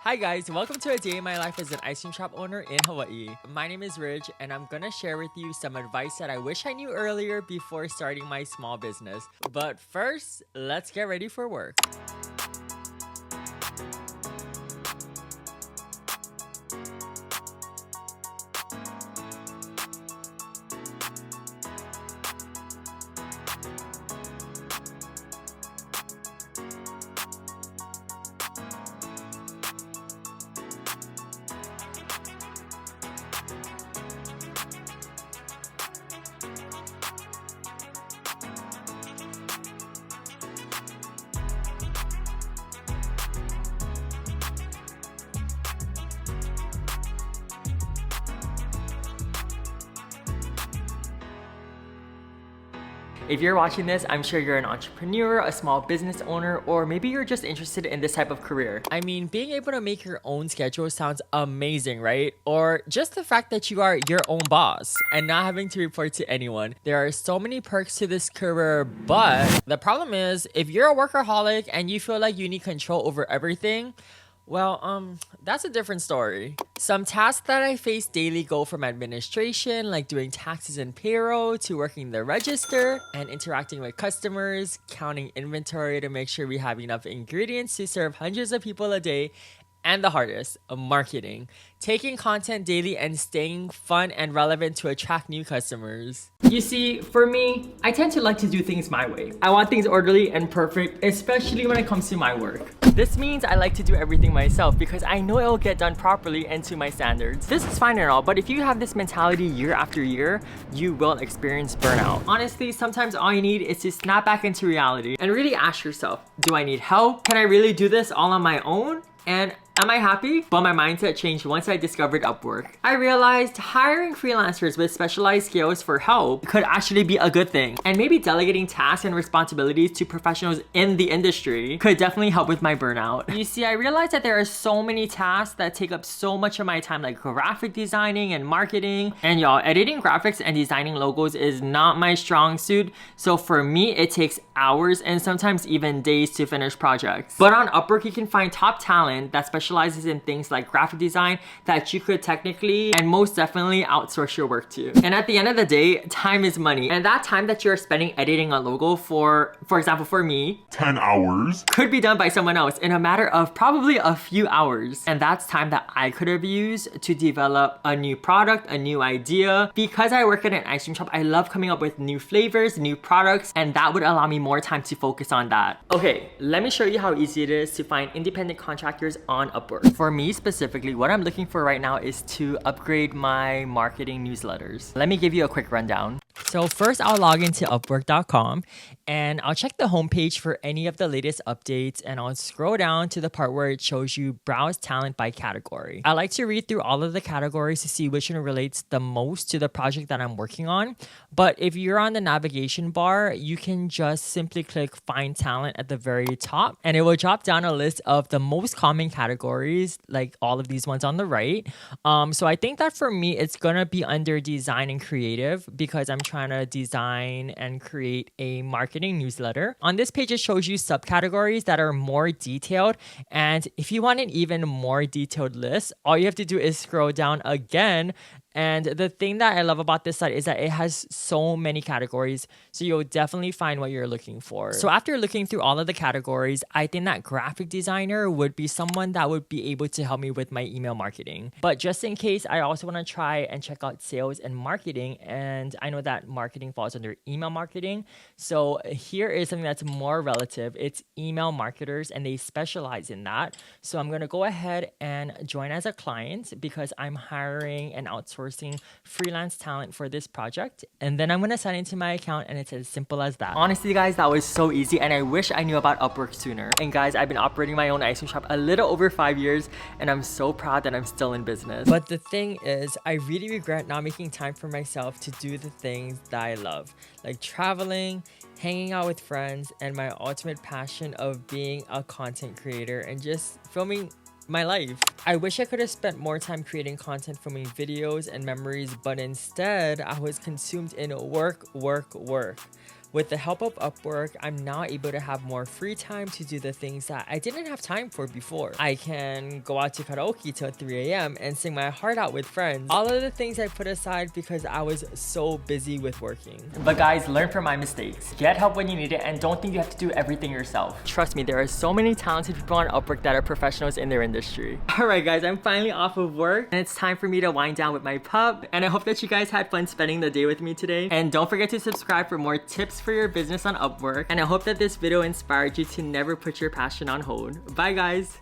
Hi guys, welcome to a day in my life as an ice cream shop owner in Hawaii. My name is Ridge and I'm gonna share with you some advice that I wish I knew earlier before starting my small business. But first, let's get ready for work. If you're watching this, I'm sure you're an entrepreneur, a small business owner, or maybe you're just interested in this type of career. I mean, being able to make your own schedule sounds amazing, right? Or just the fact that you are your own boss and not having to report to anyone. There are so many perks to this career, but the problem is if you're a workaholic and you feel like you need control over everything, well, that's a different story. Some tasks that I face daily go from administration, like doing taxes and payroll, to working the register and interacting with customers, counting inventory to make sure we have enough ingredients to serve hundreds of people a day, and the hardest, marketing. Taking content daily and staying fun and relevant to attract new customers. You see, for me, I tend to like to do things my way. I want things orderly and perfect, especially when it comes to my work. This means I like to do everything myself because I know it will get done properly and to my standards. This is fine and all, but if you have this mentality year after year, you will experience burnout. Honestly, sometimes all you need is to snap back into reality and really ask yourself, do I need help? Can I really do this all on my own? And am I happy? But my mindset changed once I discovered Upwork. I realized hiring freelancers with specialized skills for help could actually be a good thing. And maybe delegating tasks and responsibilities to professionals in the industry could definitely help with my burnout. You see, I realized that there are so many tasks that take up so much of my time, like graphic designing and marketing. And y'all, editing graphics and designing logos is not my strong suit. So for me, it takes hours and sometimes even days to finish projects. But on Upwork, you can find top talent that specializes in things like graphic design that you could technically and most definitely outsource your work to. And at the end of the day, time is money. And that time that you're spending editing a logo for example, for me, 10 hours, could be done by someone else in a matter of probably a few hours. And that's time that I could have used to develop a new product, a new idea. Because I work at an ice cream shop, I love coming up with new flavors, new products, and that would allow me more time to focus on that. Okay, let me show you how easy it is to find independent contractors on Upwork. For me specifically, what I'm looking for right now is to upgrade my marketing newsletters. Let me give you a quick rundown. So first, I'll log into upwork.com and I'll check the homepage for any of the latest updates, and I'll scroll down to the part where it shows you browse talent by category. I like to read through all of the categories to see which one relates the most to the project that I'm working on. But if you're on the navigation bar, you can just simply click find talent at the very top and it will drop down a list of the most common categories, like all of these ones on the right. So I think that for me, it's gonna be under design and creative because I'm trying to design and create a marketing newsletter. On this page, it shows you subcategories that are more detailed. And if you want an even more detailed list, all you have to do is scroll down again. And the thing that I love about this site is that it has so many categories, so you'll definitely find what you're looking for. So after looking through all of the categories, I think that graphic designer would be someone that would be able to help me with my email marketing. But just in case, I also want to try and check out sales and marketing, and I know that marketing falls under email marketing. So here is something that's more relative. It's email marketers, and they specialize in that. So I'm going to go ahead and join as a client because I'm hiring and outsourcing freelance talent for this project, and then I'm gonna sign into my account, and it's as simple as that. Honestly guys, that was so easy, and I wish I knew about Upwork sooner. And guys, I've been operating my own ice cream shop a little over 5 years, and I'm so proud that I'm still in business. But the thing is, I really regret not making time for myself to do the things that I love, like traveling, hanging out with friends, and my ultimate passion of being a content creator and just filming my life. I wish I could have spent more time creating content, filming videos and memories, but instead I was consumed in work. With the help of Upwork, I'm now able to have more free time to do the things that I didn't have time for before. I can go out to karaoke till 3 a.m. and sing my heart out with friends. All of the things I put aside because I was so busy with working. But guys, learn from my mistakes. Get help when you need it and don't think you have to do everything yourself. Trust me, there are so many talented people on Upwork that are professionals in their industry. Alright guys, I'm finally off of work and it's time for me to wind down with my pup. And I hope that you guys had fun spending the day with me today. And don't forget to subscribe for more tips for your business on Upwork. And I hope that this video inspired you to never put your passion on hold. Bye guys!